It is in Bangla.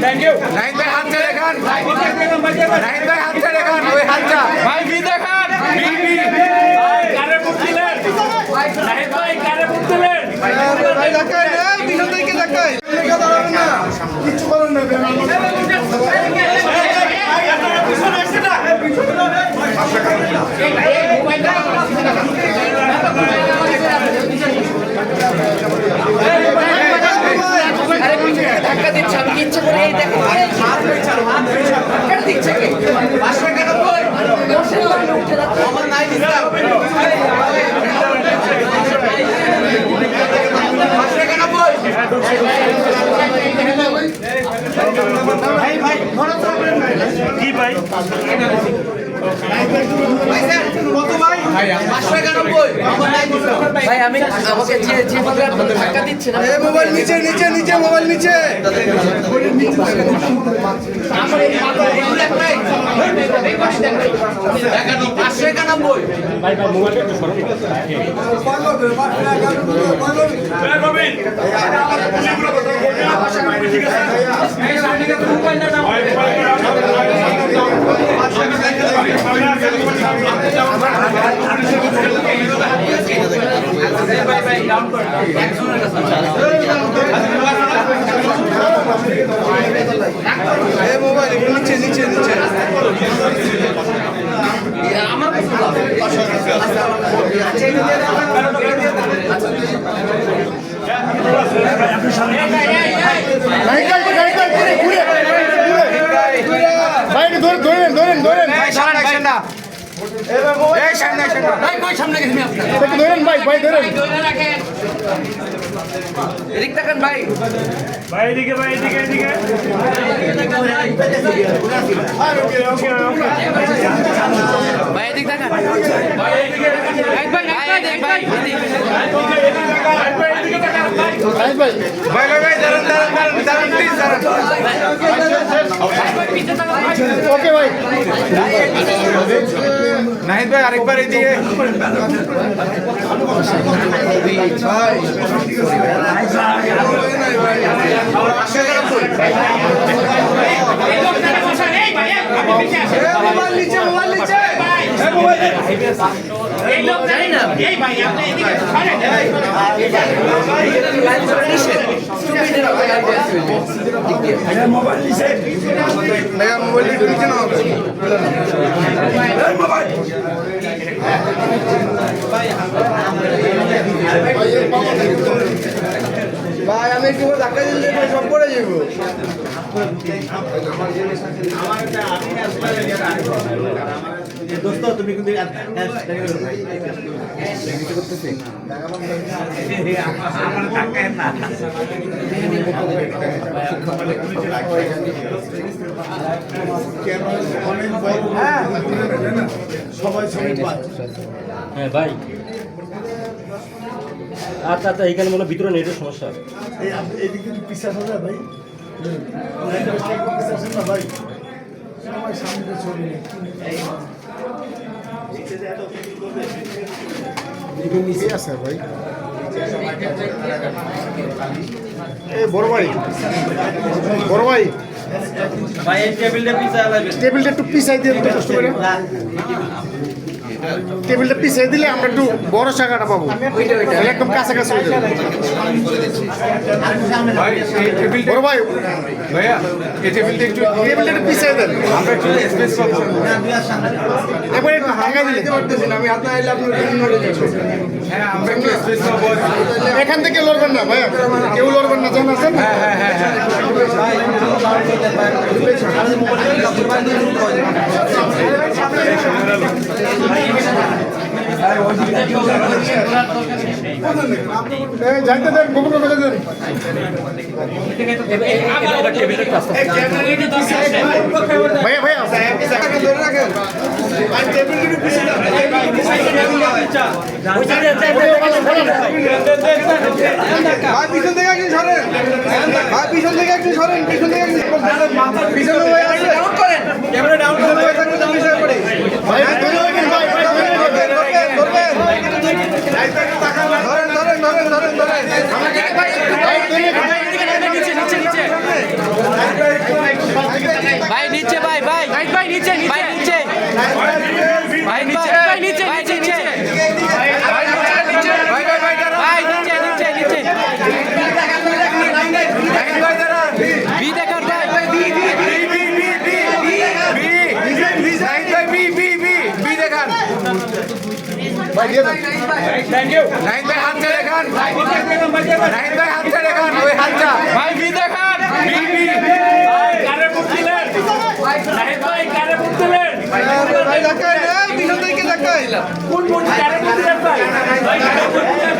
নাহিদ ভাই হাতটা দেখান, নাহিদ ভাই হাতটা দেখান, ওই হাতটা ভাই বি দেখান, বি কারে মুখ দিলেন নাহিদ ভাই, কারে মুখ দিলেন ভাই দেখান, এই পিছন থেকে দেখাই লেখা দাঁড়াবে না, কিছু করেন না পিছনে আসছে না, পিছনে না এই মোবাইলটা ধাক্কা দিচ্ছে, আমি ইচ্ছে করে এই দেখো ধাক্কা দিচ্ছে কি 5 টাকা না বল আমার নাই দিলাম 5 টাকা না বল ভাই ভাই মনে করবেন কি ভাই ভাই আমি আমাকে যে ধাক্কা দিচ্ছে না, মোবাইল নিচে নিচে নিচে, মোবাইল নিচে মোবাইল নিচে নিচে নিচে আমার এদিক দেখেন ভাই, ভাই এদিকে, ভাই এদিকে এদিকে ভাই এদিক দেখেন, ভাই এদিকে ভাই ভাই ভাই ভাই দাঁড়ান দাঁড়ান দাঁড়ান প্লিজ দাঁড়ান, ওকে ভাই নাহিদ ভাই আরেকবার এদিকে মোবাইল নিচে, মোবাইল নিচে এই লোক জানি না এই ভাই আপনি এদিকে ছাড়েন মোবাইল নিচে মেগা মোবাইল নিচে না মোবাইল ভাই আমি একটু ধাক্কা দিলে সব পড়ে যাবো দোস্ত, তুমি কিন্তু সবাই ছবি পায়। হ্যাঁ ভাই, আচ্ছা আচ্ছা, এইখানে মনে ভিতরে নেটের সমস্যা। এদিকে পিছাস হবে ভাই, না ভাই সবাই সামনে ছবি নিচে আছে ভাই, এই বড় ভাই, বড় ভাই ভাই এই টেবিলটা পিছায় লাগবে, টেবিলটা একটু পিছাই দিয়ে কষ্ট করে, টেবিলটা পিছিয়ে দিলে আমরা একটু বড় শাখাটা পাবো, একদম কাছাকাছি হয়ে যাবে। বড় ভাই ভাইয়া এই টেবিলটা একটু পিছিয়ে দেন, আমরা একটু স্পেস পাবো, একবার একটু হাঁকা দিলে আমি আপনার এলে আপনার হ্যাঁ আমরা একটু স্পেস পাবো, এখান থেকে লড়বেন না ভাইয়া, কেউ লড়বেন না, জান আছেন। হ্যাঁ হ্যাঁ হ্যাঁ হ্যাঁ যাইতে দেন, গোপন করে দেন। ভাইয়া ভাইয়া ধরে রাখেন, পিছন থেকে একজন সরেন, পিছন থেকে একজন সরেন, পিছন থেকে পিছনে ডাউন করেন, ক্যামেরা ডাউন করে ভাই ধরে রাখেন, ভাই ধরেন ধরেন ধরেন ধরেন ধরেন নাহিদ ভাই হাত ছেড়ে খান। নাহিদ ভাই হাত ছেড়ে খান, ওই হাতটা। ভাই বি দেখান। বি কারে ভোট দিলেন? নাহিদ ভাই কারে ভোট দিলেন? ভাই ধাক্কায় নেই, পিছন থেকে ধাক্কায়। কোন ভোট কারে ভোট দিলেন ভাই? ভাই কারে ভোট দিলেন?